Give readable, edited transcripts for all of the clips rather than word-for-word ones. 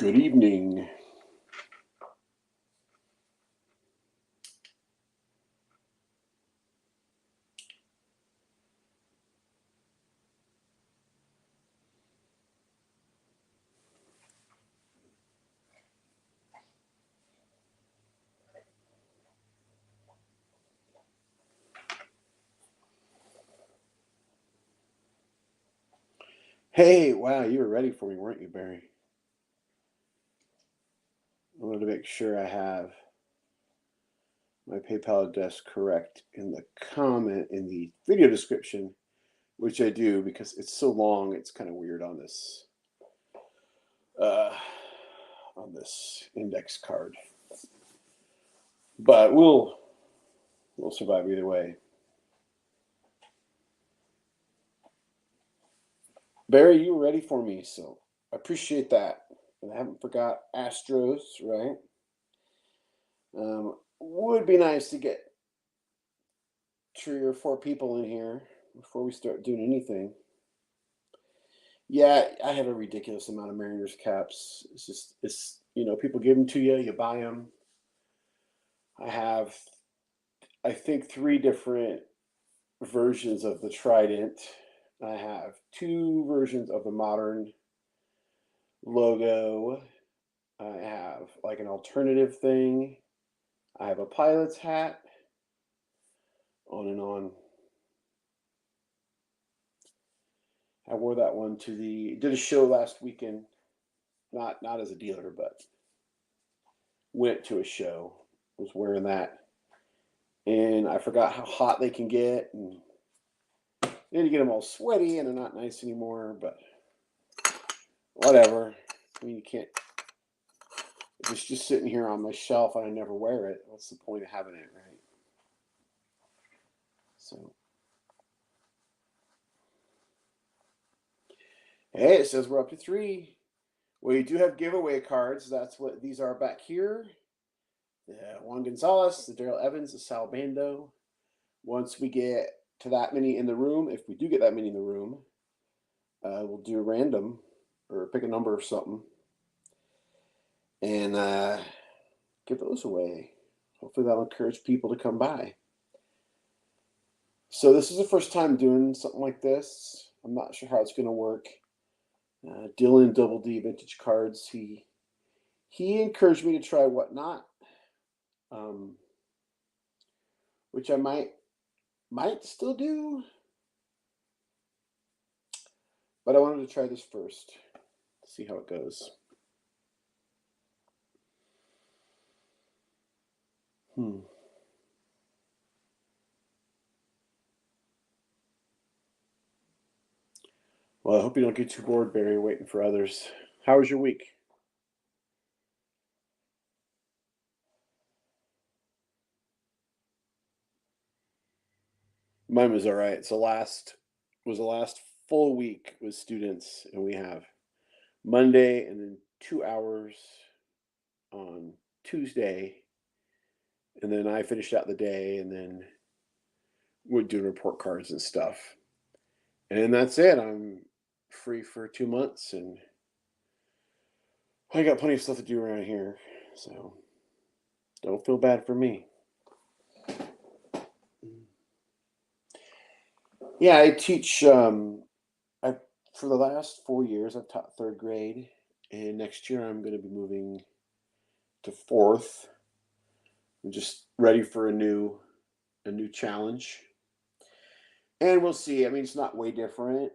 Good evening. Hey, wow, you were ready for me, weren't you, Barry? I wanted to make sure I have my PayPal address correct in the comment in the video description, which I do because it's so long, it's kind of weird uh, on this index card. But we'll survive either way. Barry, you were ready for me, so I appreciate that. And I haven't forgot Astros, right? Would be nice to get 3 or 4 people in here before we start doing anything. Yeah, I have a ridiculous amount of Mariners caps. It's people give them to you, you buy them. I have, I think, 3 different versions of the Trident. I have 2 versions of the modern logo. I have like an alternative thing. I have a pilot's hat. On and on. I wore that one did a show last weekend, not as a dealer, but went to a show, was wearing that, and I forgot how hot they can get, and then you get them all sweaty and they're not nice anymore, but whatever. I mean, you can't, if it's just sitting here on my shelf and I never wear it, what's the point of having it, right? So, hey, it says we're up to 3. We do have giveaway cards. That's what these are back here. The Juan Gonzalez, the Daryl Evans, the Sal Bando. Once we get to that many in the room, if we do get that many in the room, we'll do a random or pick a number or something and give those away. Hopefully that'll encourage people to come by. So this is the first time doing something like this. I'm not sure how it's going to work. Dylan Double D Vintage Cards, he encouraged me to try Whatnot, which I might still do, but I wanted to try this first to see how it goes. Well, I hope you don't get too bored, Barry, waiting for others. How was your week? Mine was all right. It's the last full week with students, and we have Monday and then 2 hours on Tuesday, and then I finished out the day, and then we're doing report cards and stuff. And that's it. I'm free for 2 months, and I got plenty of stuff to do around here, so don't feel bad for me. Yeah, I teach. For the last 4 years, I've taught 3rd grade, and next year I'm going to be moving to 4th. I'm just ready for a new challenge, and we'll see. I mean, it's not way different.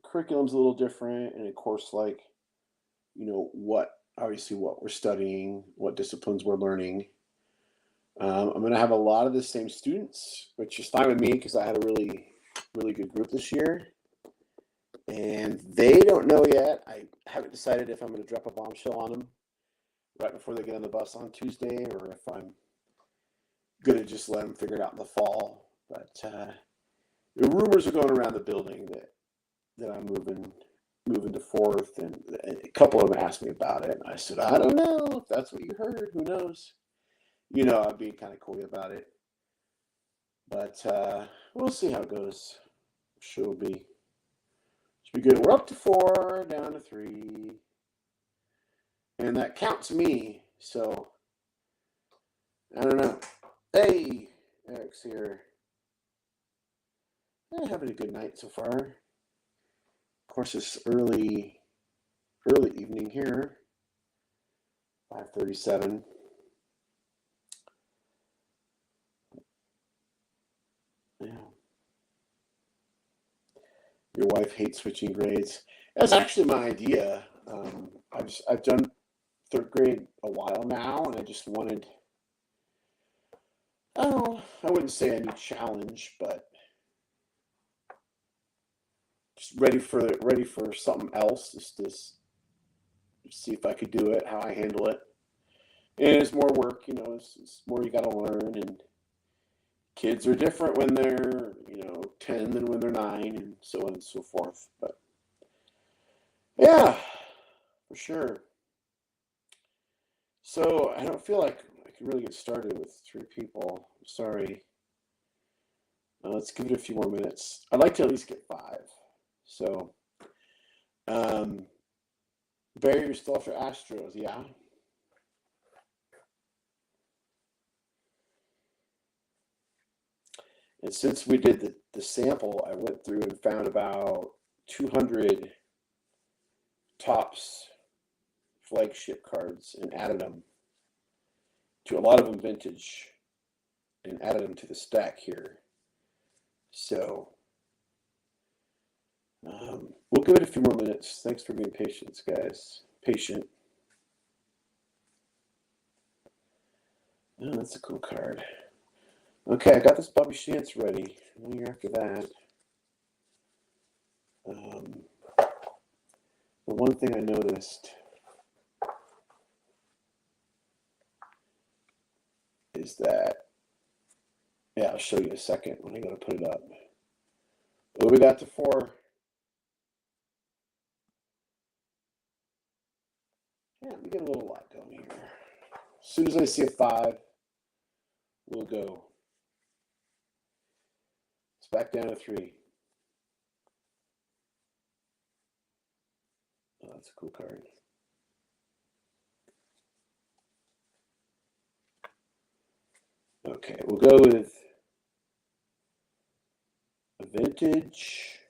Curriculum's a little different, and of course, like what we're studying, what disciplines we're learning. I'm going to have a lot of the same students, which is fine with me because I had a really good group this year. And they don't know yet. I haven't decided if I'm going to drop a bombshell on them right before they get on the bus on Tuesday, or if I'm going to just let them figure it out in the fall. But the rumors are going around the building that I'm moving to 4th, and a couple of them asked me about it, and I said, I don't know if that's what you heard. Who knows? I'm being kind of coy about it. But we'll see how it goes. I'm sure it'll be good. We're up to 4, down to 3. And that counts me. So, I don't know. Hey, Eric's here. Having a good night so far. Of course, it's early evening here. 5:37. Yeah. Your wife hates switching grades. That's actually my idea. I've done third grade a while now, and I just wanted, oh, I wouldn't say a new challenge, but just ready for something else. Just to see if I could do it, how I handle it. And it's more work, it's more you got to learn, and kids are different when they're 10 than when they're 9, and so on and so forth. But yeah, for sure. So I don't feel like I can really get started with 3 people. Sorry. Let's give it a few more minutes. I'd like to at least get 5. So, Barry, you're still after Astros, yeah? And since we did the sample, I went through and found about 200 Topps flagship cards and added them to a lot of them vintage and added them to the stack here. So we'll give it a few more minutes. Thanks for being patient, guys. Patient. Oh, that's a cool card. Okay, I got this Bobby Shantz ready. One year after that. The one thing I noticed is that, yeah, I'll show you in a second when I go to put it up. What we got to 4? Yeah, we get a little lot going here. As soon as I see a 5, we'll go. It's back down to 3. Oh, that's a cool card. Okay, we'll go with a vintage,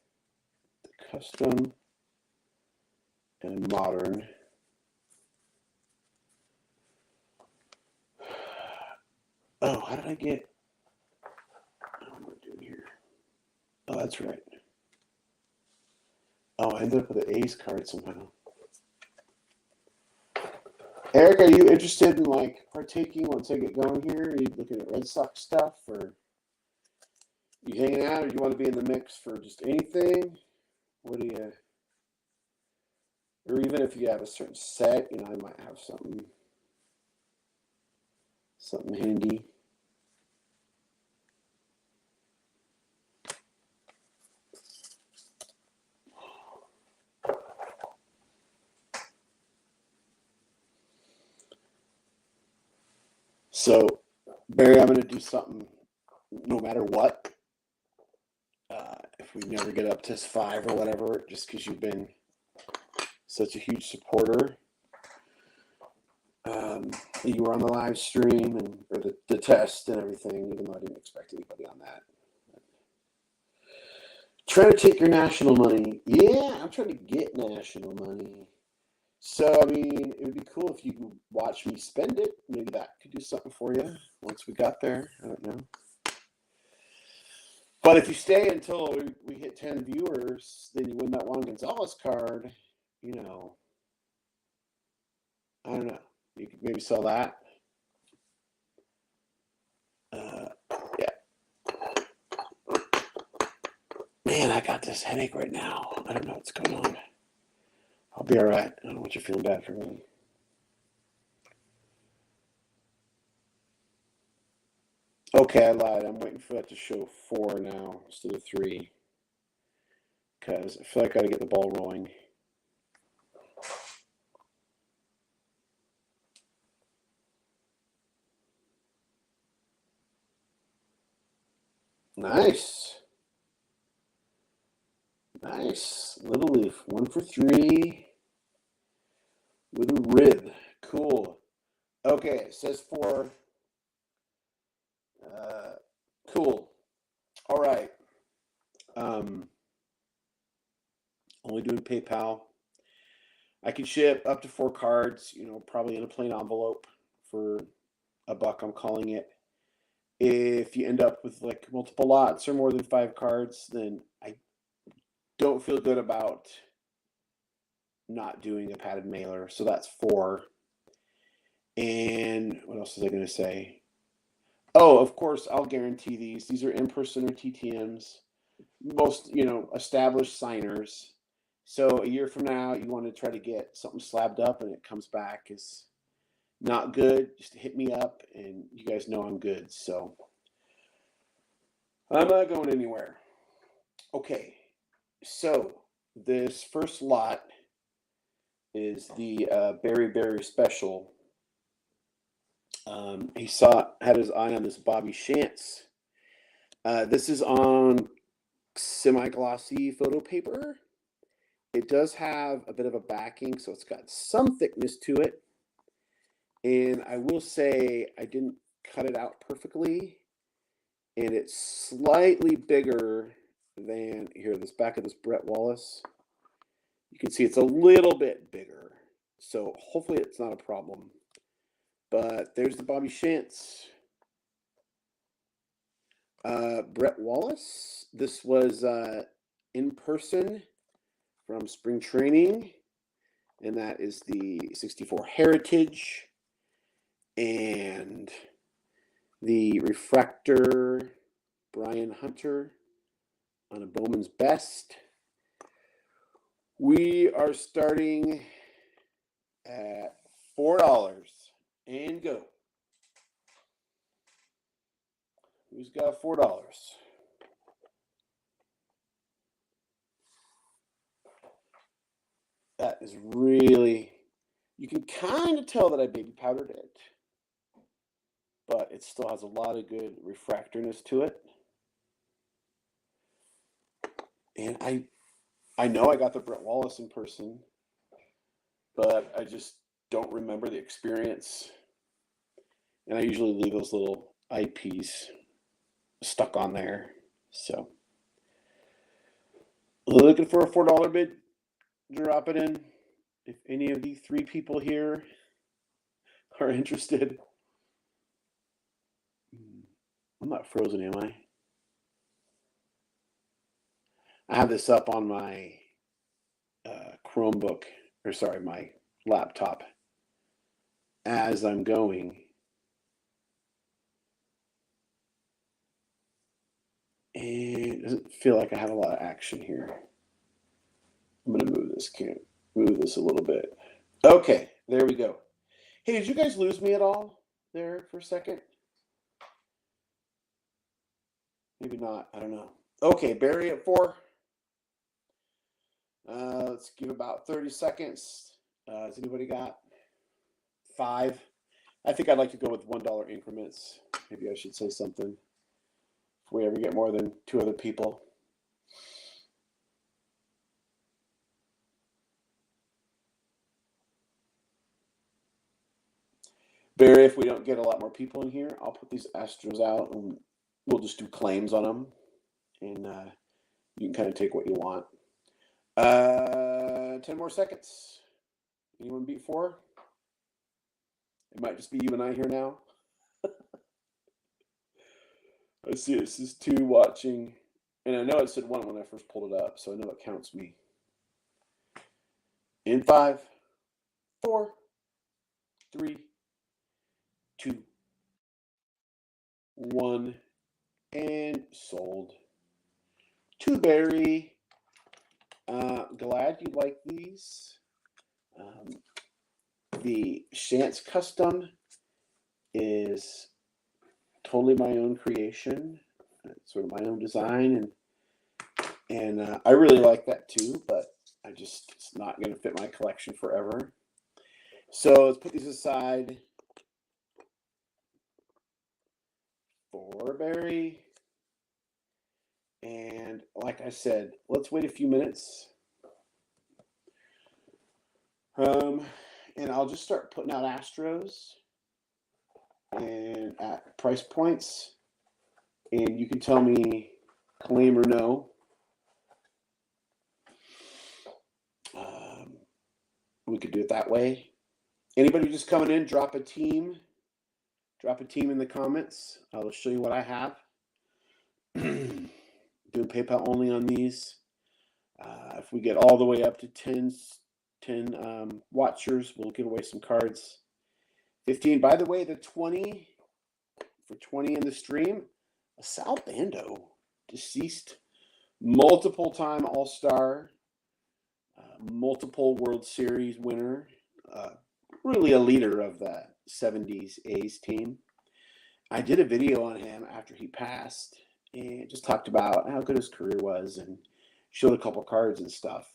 the custom, and modern. Oh, how did I get? What am I doing here? Oh, that's right. Oh, I ended up with an A's card somehow. Eric, are you interested in partaking once I get going here? Are you looking at Red Sox stuff, or you hanging out, or do you want to be in the mix for just anything? What do you? Or even if you have a certain set, I might have something handy. So, Barry, I'm going to do something no matter what. If we never get up to 5 or whatever, just because you've been such a huge supporter. You were on the live stream or the test and everything, even though I didn't expect anybody on that. Trying to take your national money. Yeah, I'm trying to get national money. So, I mean, it would be cool if you could watch me spend it. Maybe that could do something for you once we got there. I don't know. But if you stay until we hit 10 viewers, then you win that Juan Gonzalez card. I don't know. You could maybe sell that. Yeah. Man, I got this headache right now. I don't know what's going on. I'll be all right. I don't want you feeling bad for me. Okay, I lied. I'm waiting for that to show 4 now instead of 3. Because I feel like I gotta get the ball rolling. Nice. Nice. Little Leaf. 1 for 3. with a rib. Cool. Okay, it says for. Cool. All right. Only doing PayPal. I can ship up to 4 cards, probably in a plain envelope for $1, I'm calling it. If you end up with like multiple lots or more than 5 cards, then I don't feel good about not doing a padded mailer. So that's 4. And what else was I going to say? Oh, of course, I'll guarantee these. These are in-person or TTMs. Most, established signers. So a year from now, you want to try to get something slabbed up and it comes back as not good, just hit me up and you guys know I'm good. So I'm not going anywhere. Okay, so this first lot is the Berry Special. He had his eye on this Bobby Shantz. This is on semi-glossy photo paper. It does have a bit of a backing, so it's got some thickness to it. And I will say I didn't cut it out perfectly. And it's slightly bigger than, here, this back of this Brett Wallace. You can see it's a little bit bigger. So hopefully it's not a problem. But there's the Bobby Shantz. Brett Wallace. This was in person from spring training. And that is the 64 Heritage. And the refractor, Brian Hunter on a Bowman's Best. We are starting at $4 and go. Who's got $4? That is really, you can kind of tell that I baby powdered it, but it still has a lot of good refractorness to it. And I know I got the Brett Wallace in person, but I just don't remember the experience. And I usually leave those little eyepiece stuck on there. So looking for a $4 bid, drop it in. If any of the 3 people here are interested. I'm not frozen, am I? I have this up on my Chromebook, or sorry, my laptop as I'm going. And it doesn't feel like I have a lot of action here. I'm going to move this a little bit. Okay, there we go. Hey, did you guys lose me at all there for a second? Maybe not. I don't know. Okay, Barry at 4. Let's give about 30 seconds. Has anybody got 5? I think I'd like to go with $1 increments. Maybe I should say something if we ever get more than 2 other people. Barry, if we don't get a lot more people in here, I'll put these Astros out and we'll just do claims on them. And you can kind of take what you want. 10 more seconds. Anyone beat 4? It might just be you and I here now. I see it says 2 watching. And I know it said 1 when I first pulled it up, so I know it counts me. In 5, 4, 3, 2, 1, and sold. To Barry. Glad you like these. The Shantz Custom is totally my own creation, sort of my own design, and I really like that too. But it's not going to fit my collection forever. So let's put these aside for Barry. And like I said, let's wait a few minutes. and I'll just start putting out Astros and at price points, and you can tell me claim or no. We could do it that way. Anybody just coming in, drop a team in the comments. I'll show you what I have. Doing PayPal only on these. If we get all the way up to 10 watchers, we'll give away some cards. 15. By the way, the 20 for 20 in the stream, a Sal Bando, deceased, multiple time All-Star, multiple World Series winner, really a leader of the 70s A's team. I did a video on him after he passed and just talked about how good his career was and showed a couple cards and stuff.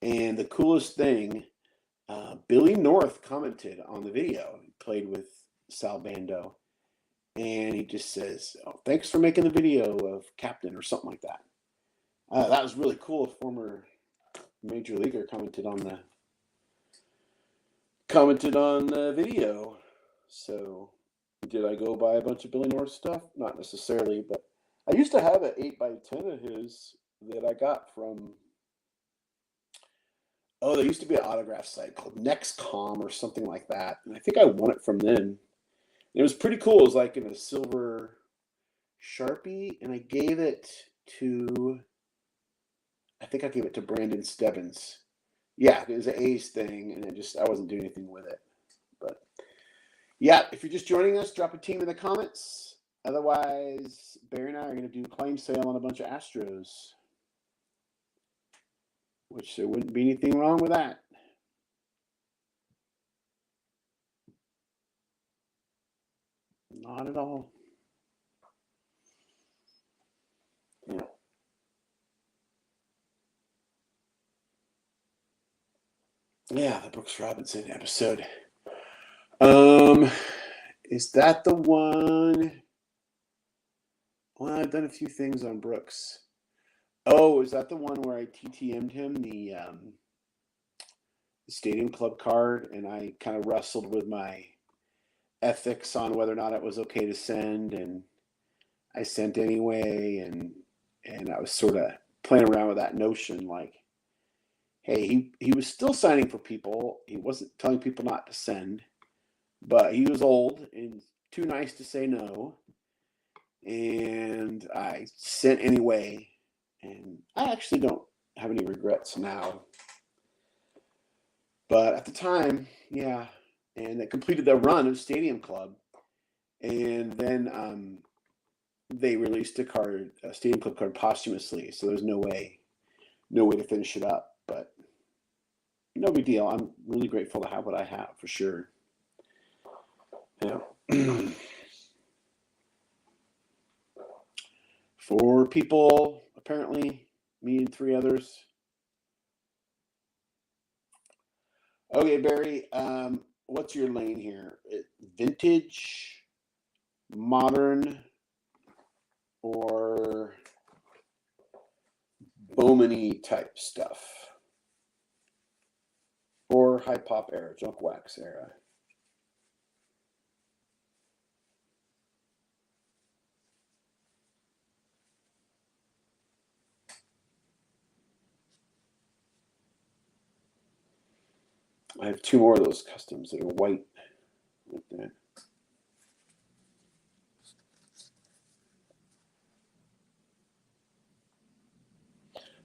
And the coolest thing, Billy North commented on the video. He played with Sal Bando. And he just says, "Oh, thanks for making the video of Captain," or something like that. That was really cool. A former major leaguer commented on the video. So did I go buy a bunch of Billy North stuff? Not necessarily, but I used to have an 8x10 of his that I got from, there used to be an autograph site called NextCom or something like that. And I think I won it from them. It was pretty cool. It was like in a silver Sharpie, and I gave it to, I think I gave it to Brandon Stebbins. Yeah, it was an A's thing, and I wasn't doing anything with it. But yeah, if you're just joining us, drop a team in the comments. Otherwise, Barry and I are going to do claim sale on a bunch of Astros, which there wouldn't be anything wrong with that. Not at all. Yeah. Yeah, the Brooks Robinson episode. Is that the one? Well, I've done a few things on Brooks. Oh, is that the one where I TTM'd him the Stadium Club card, and I kind of wrestled with my ethics on whether or not it was okay to send, and I sent anyway, and I was sort of playing around with that notion, like, hey, he was still signing for people. He wasn't telling people not to send, but he was old and too nice to say no, and I sent anyway, and I actually don't have any regrets now. But at the time, yeah, and it completed the run of Stadium Club, and then they released a Stadium Club card posthumously, so there's no way to finish it up, but no big deal. I'm really grateful to have what I have, for sure. Yeah. 4 people, apparently, me and 3 others. Okay, Barry, what's your lane here? Vintage, modern, or Bowman-y type stuff? Or high pop era, junk wax era? I have 2 more of those customs that are white like that.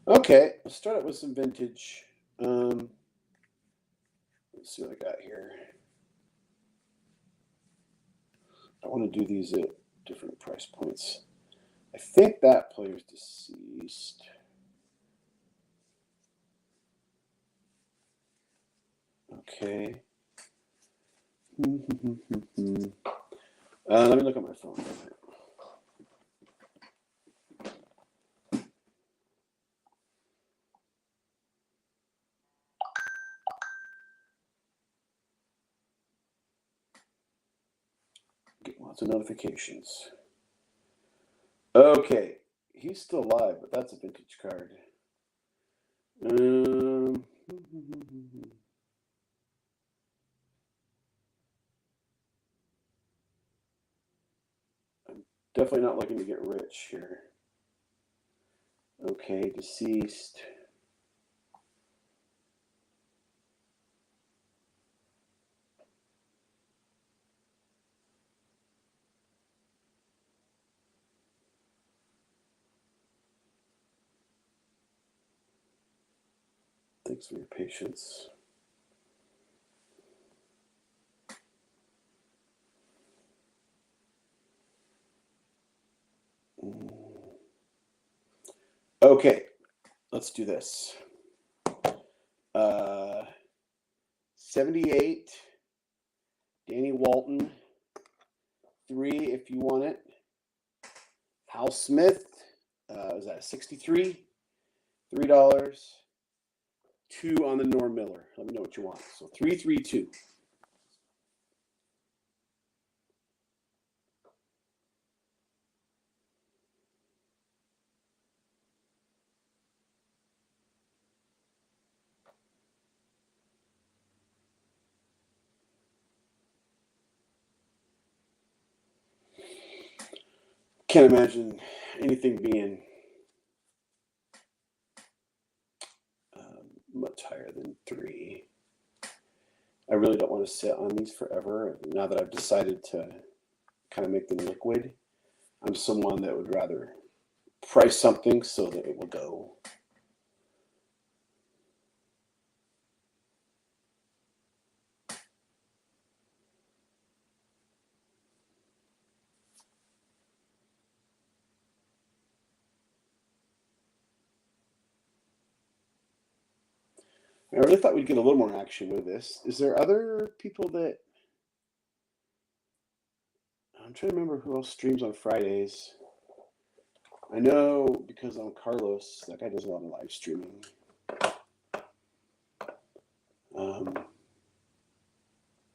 Okay, let's start out with some vintage. Let's see what I got here. I want to do these at different price points. I think that player's deceased. Okay. Let me look at my phone. Get lots of notifications. Okay, he's still alive, but that's a vintage card. Definitely not looking to get rich here. Okay, deceased. Thanks for your patience. Okay, let's do this. 78, Danny Walton, 3 if you want it. Hal Smith, was that 63? $3. 2 on the Norm Miller. Let me know what you want. So 332. Can't imagine anything being much higher than 3. I really don't want to sit on these forever. Now that I've decided to kind of make them liquid, I'm someone that would rather price something so that it will go. I really thought we'd get a little more action with this. Is there other people that... I'm trying to remember who else streams on Fridays. I know because I'm Carlos, that guy does a lot of live streaming.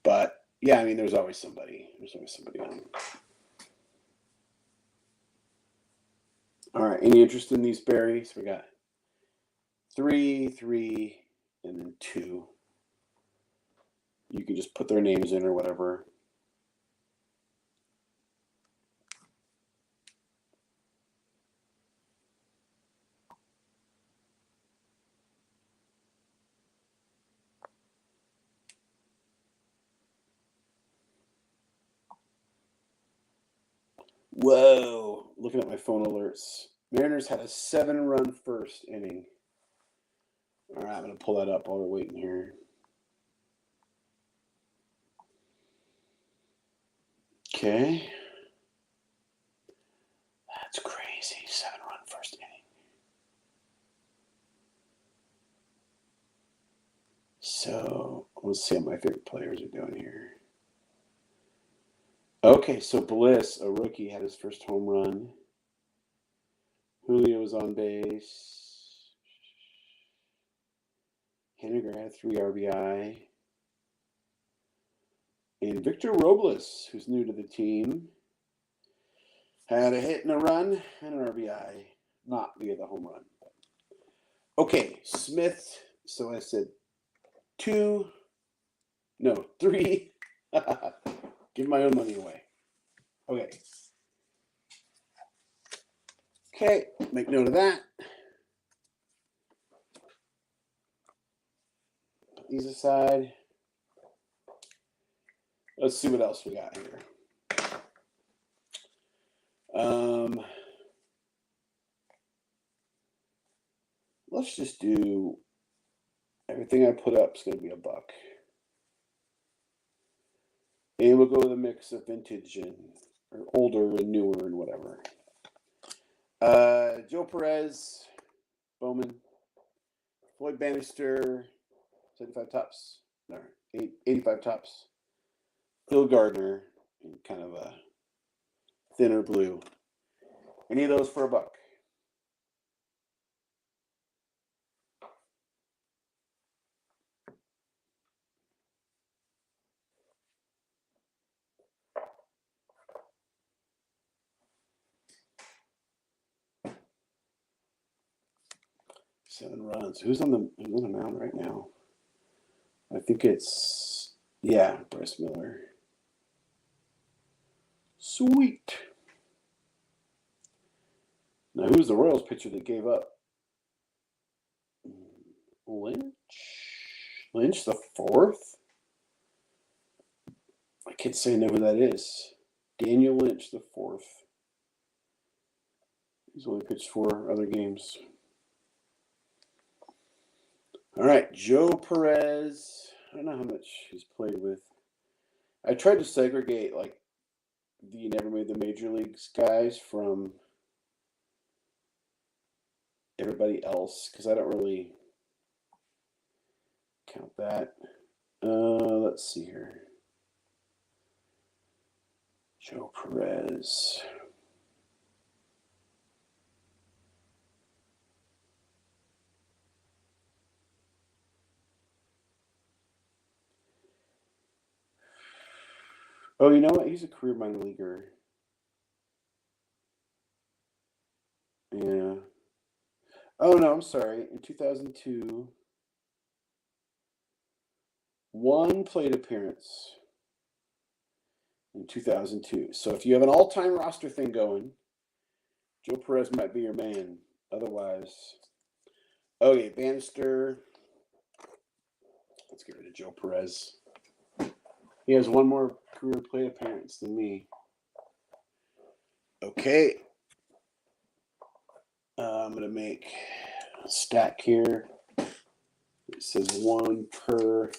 But yeah, I mean, there's always somebody. There's always somebody on. All right, any interest in these berries? We got 3, 3, and then 2. You can just put their names in or whatever. Whoa, looking at my phone alerts. Mariners had a 7-run first inning. All right, I'm going to pull that up while we're waiting here. Okay. That's crazy. 7-run first inning. So let's see how my favorite players are doing here. Okay, so Bliss, a rookie, had his first home run. Julio was on base. Henniger had 3 RBI. And Victor Robles, who's new to the team, had a hit and a run and an RBI. Not via the home run. Okay, Smith. So I said 2. No, 3. Give my own money away. Okay. Okay, make note of that. Put these aside. Let's see what else we got here. Let's just do everything I put up is going to be $1. And we'll go with a mix of vintage and or older and newer and whatever. Joe Perez, Bowman, Floyd Bannister, 75 tops, no, 85 tops. Phil Gardner, in kind of a thinner blue. Any of those for $1. Seven runs. Who's on the mound right now? I think it's Bryce Miller. Sweet. Now, who's the Royals pitcher that gave up? Lynch? Lynch the fourth? I can't say I know who that is. Daniel Lynch the fourth. He's only pitched 4 other games. All right, Joe Perez. I don't know how much he's played with. I tried to segregate like the never made the major leagues guys from everybody else because I don't really count that. Let's see here. Joe Perez. Oh, you know what? He's a career minor leaguer. Yeah. Oh, no, I'm sorry. In 2002, 1 plate appearance in 2002. So if you have an all-time roster thing going, Joe Perez might be your man. Otherwise, okay, Bannister. Let's get rid of Joe Perez. He has 1 more career plate appearance than me. Okay. I'm going to make a stack here. It says 1 per,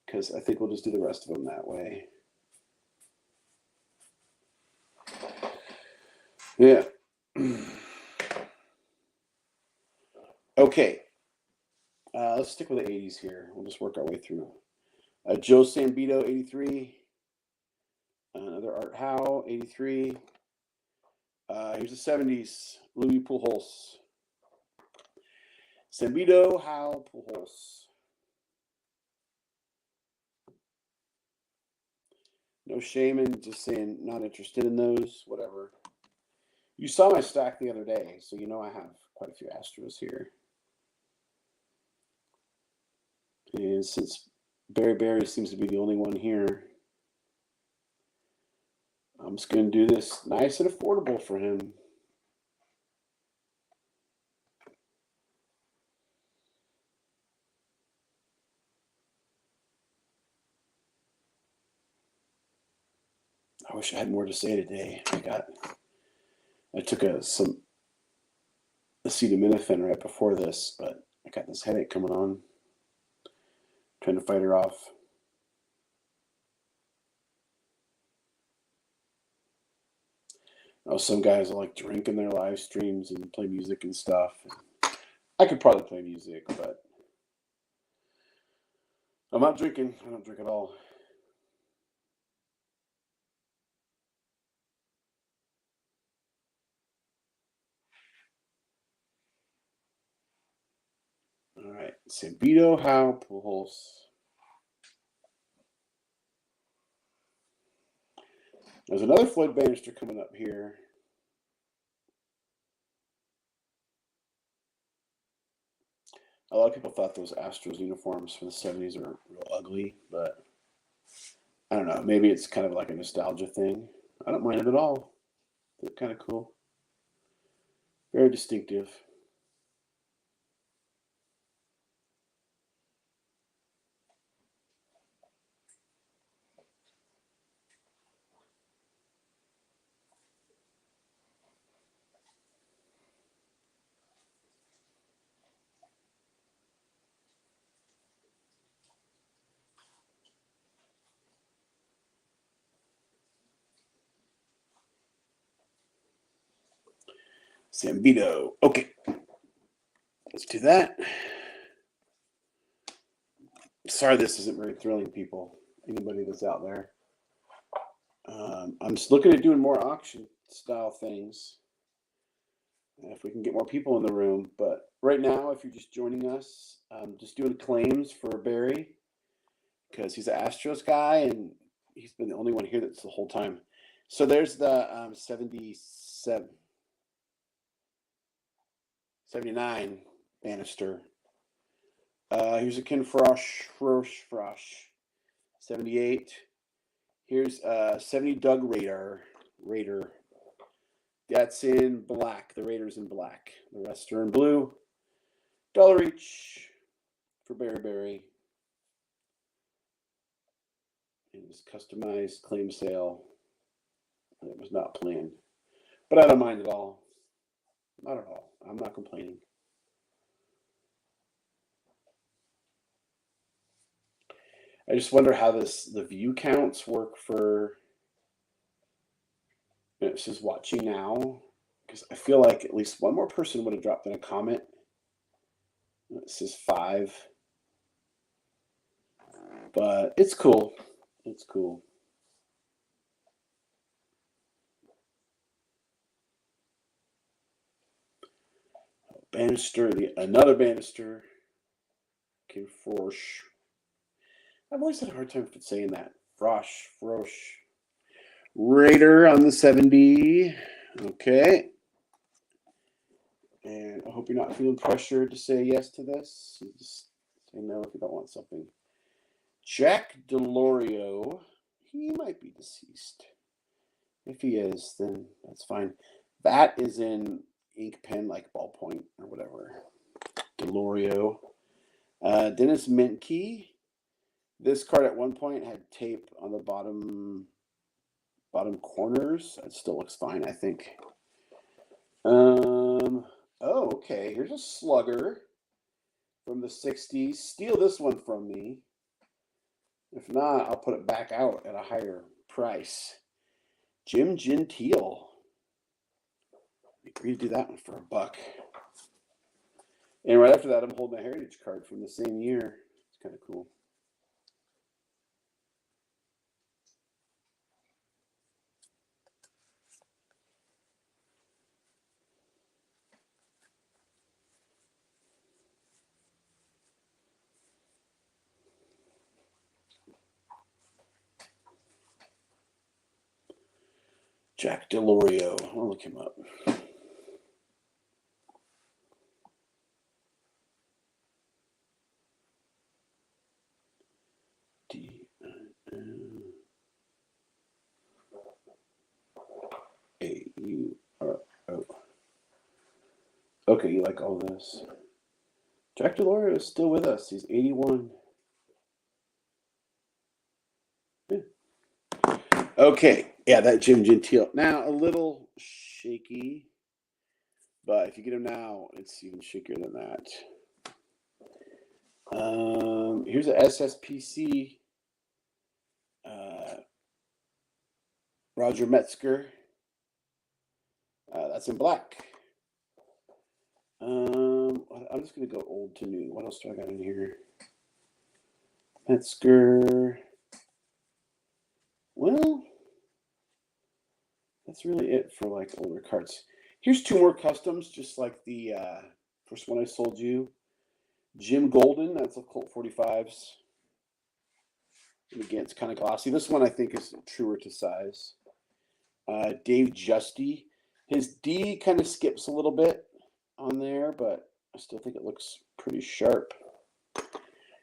because I think we'll just do the rest of them that way. Yeah. Okay. Let's stick with the 80s here. We'll just work our way through. Joe Sambito, 83. Another Art Howe, 83. Here's the 70s. Louis Pujols. Sambito, Howe, Pujols. No shame in just saying not interested in those. Whatever. You saw my stack the other day, so you know I have quite a few Astros here. And since Barry seems to be the only one here, I'm just going to do this nice and affordable for him. I wish I had more to say today. I took some acetaminophen right before this, but I got this headache coming on. Trying to fight her off. Oh, some guys like drink in their live streams and play music and stuff. I could probably play music, but I'm not drinking. I don't drink at all. All right, Sambito, Howe, Pujols. There's another Floyd Bannister coming up here. A lot of people thought those Astros uniforms from the 70s are real ugly, but I don't know. Maybe it's kind of like a nostalgia thing. I don't mind it at all. They're kind of cool. Very distinctive. Sambito. Okay. Let's do that. Sorry this isn't very thrilling, people. Anybody that's out there. I'm just looking at doing more auction style things. If we can get more people in the room. But right now, if you're just joining us, I'm just doing claims for Barry because he's an Astros guy and he's been the only one here that's the whole time. So there's the 79 Bannister. Here's a Ken Frosch, 78. Here's 70 Doug Raider. That's in black. The Raiders in black. The rest are in blue. $1 each for Berry. It was customized claim sale. It was not planned. But I don't mind at all. Not at all. I'm not complaining. I just wonder how the view counts work for. It says watching now, because I feel like at least one more person would have dropped in a comment. It says 5, but it's cool. It's cool. Bannister, another Bannister. Came Frosh. I've always had a hard time saying that. Frosh. Raider on the 70. Okay. And I hope you're not feeling pressured to say yes to this. You just say no if you don't want something. Jack DeLorio. He might be deceased. If he is, then that's fine. That is in ink pen, like ballpoint or whatever. DeLorio. Dennis Menke. This card at one point had tape on the bottom corners. It still looks fine, I think. Oh, okay. Here's a slugger from the 60s. Steal this one from me. If not, I'll put it back out at a higher price. Jim Gentile. I agree to do that one for $1. And right after that, I'm holding a Heritage card from the same year. It's kind of cool. Jack DeLorio. I'll look him up. D-A-U-R-O. Okay, you like all this. Jack DeLorio is still with us. He's 81. Yeah. Okay, yeah, that Jim Gentile. Now, a little shaky, but if you get him now, it's even shakier than that. Here's a SSPC. Roger Metzger. That's in black. I'm just going to go old to new. What else do I got in here? Metzger. Well, that's really it for like older cards. Here's 2 more customs, just like the first one I sold you. Jim Golden, that's a Colt 45s. And again, it's kind of glossy. This one I think is truer to size. Dave Justy. His D kind of skips a little bit on there, but I still think it looks pretty sharp.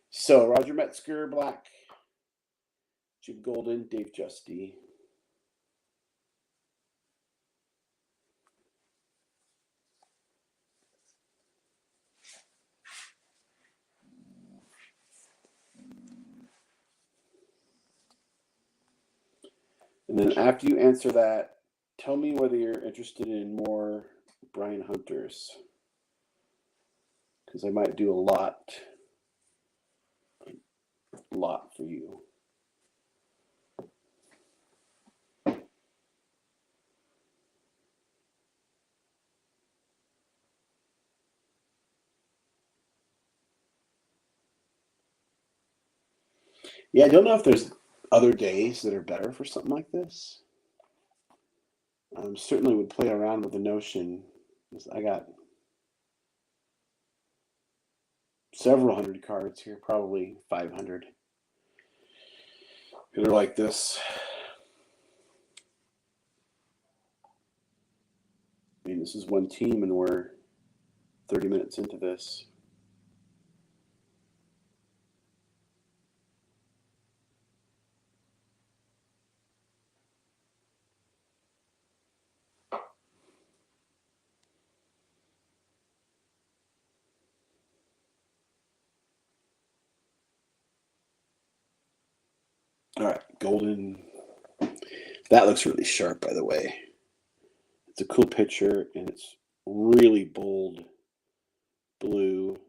So Roger Metzger, black. Jim Golden, Dave Justy. And then after you answer that, tell me whether you're interested in more Brian Hunters. Because I might do a lot for you. Yeah, I don't know if there's other days that are better for something like this. Certainly would play around with the notion. I got several hundred cards here, probably 500 that are like this. I mean, this is one team, and we're 30 minutes into this. All right, golden. That looks really sharp, by the way. It's a cool picture, and it's really bold blue.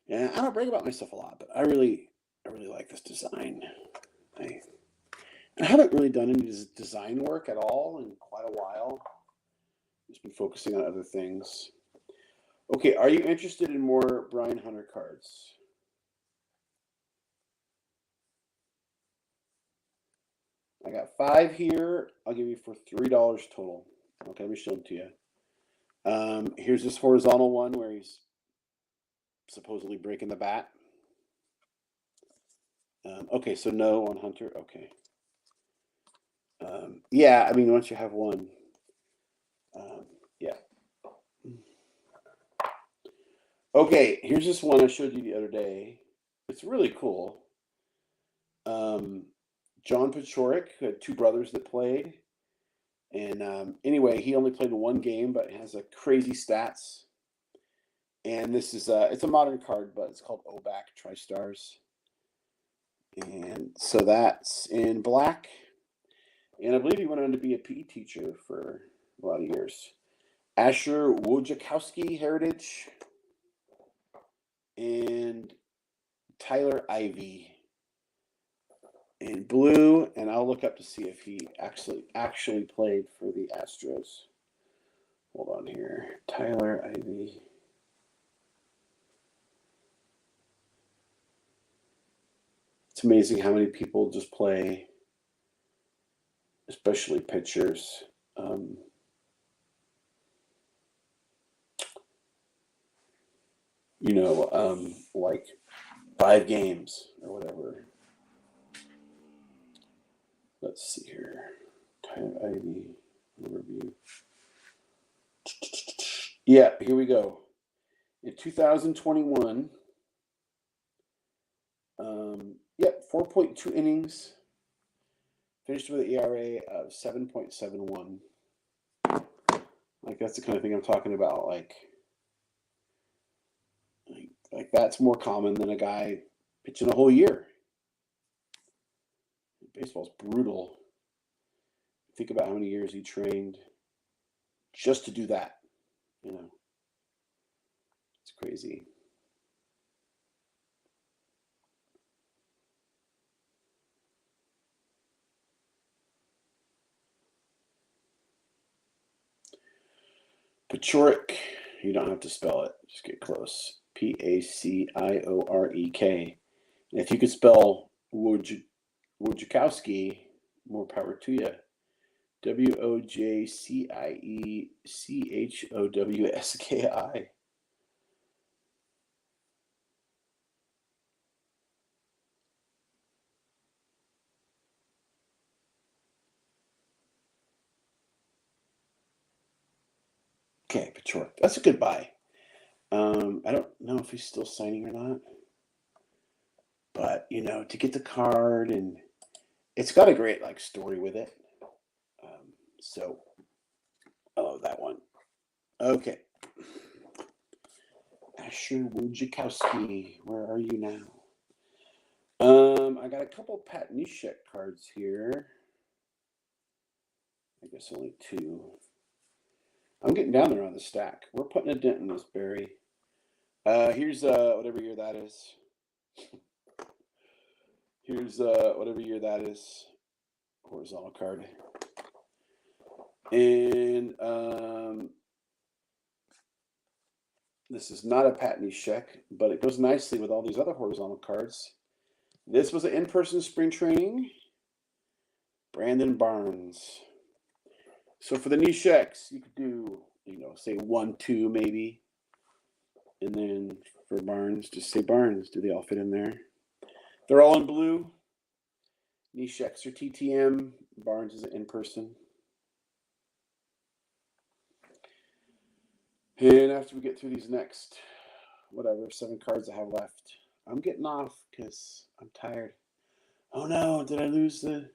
Yeah, I don't brag about myself a lot, but I really like this design. I haven't really done any design work at all in quite a while. Just been focusing on other things. Okay, are you interested in more Brian Hunter cards? I got 5 here. I'll give you for $3 total. Okay, let me show them to you. Here's this horizontal one where he's supposedly breaking the bat. Okay, so no on Hunter. Okay. Yeah, I mean, once you have one, yeah. Okay, here's this one I showed you the other day. It's really cool. John Pachorik had 2 brothers that played. And anyway, he only played 1 game, but has a crazy stats. And this is it's a modern card, but it's called OBAC TriStars. And so that's in black. And I believe he went on to be a PE teacher for a lot of years. Asher Wojciechowski Heritage. And Tyler Ivey in blue. And I'll look up to see if he actually played for the Astros. Hold on here. Tyler Ivey. It's amazing how many people just play, especially pitchers. Like 5 games or whatever. Let's see here. Tyler Ivey overview. Yeah, here we go. In 2021, 4.2 innings. Finished with an ERA of 7.71. Like, that's the kind of thing I'm talking about. Like that's more common than a guy pitching a whole year. Baseball's brutal. Think about how many years he trained just to do that. It's crazy. Paciorek, you don't have to spell it. Just get close. Paciorek. And if you could spell Wojciechowski, more power to you. Wojciechowski. Okay, Paciorek. That's a good buy. I don't know if he's still signing or not. But, to get the card, and it's got a great story with it. I love that one. Okay. Asher Wojciechowski, where are you now? I got a couple Pat Neshek cards here. I guess only 2. I'm getting down there on the stack. We're putting a dent in this, Barry. Here's whatever year that is. Here's whatever year that is. Horizontal card. And this is not a Pat Neshek, but it goes nicely with all these other horizontal cards. This was an in-person spring training. Brandon Barnes. So for the Nesheks, you could do, say 1, 2 maybe. And then for Barnes, just say Barnes. Do they all fit in there? They're all in blue. Nesheks are TTM. Barnes is an in-person. And after we get through these next, 7 cards I have left, I'm getting off because I'm tired. Oh no, did I lose the...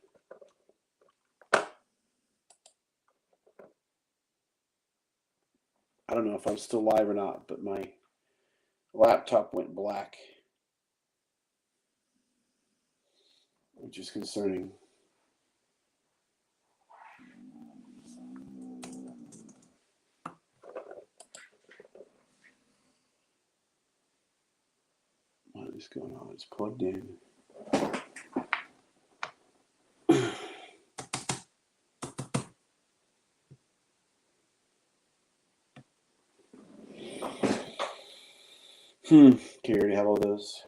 I don't know if I'm still live or not, but my laptop went black. which is concerning. What is going on? It's plugged in. Okay, you already have all those.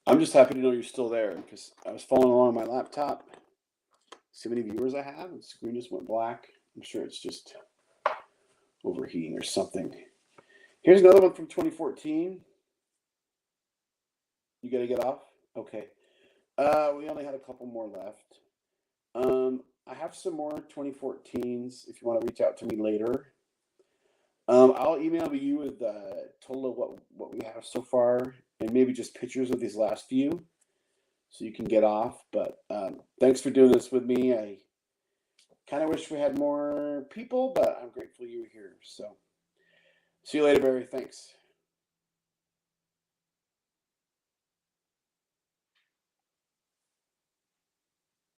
I'm just happy to know you're still there because I was following along on my laptop. See how many viewers I have? The screen just went black. I'm sure it's just overheating or something. Here's another one from 2014. You got to get off? Okay. We only had a couple more left. I have some more 2014s if you want to reach out to me later. I'll email you with the total of what we have so far and maybe just pictures of these last few so you can get off. But thanks for doing this with me. I kind of wish we had more people, but I'm grateful you were here. So see you later, Barry. Thanks.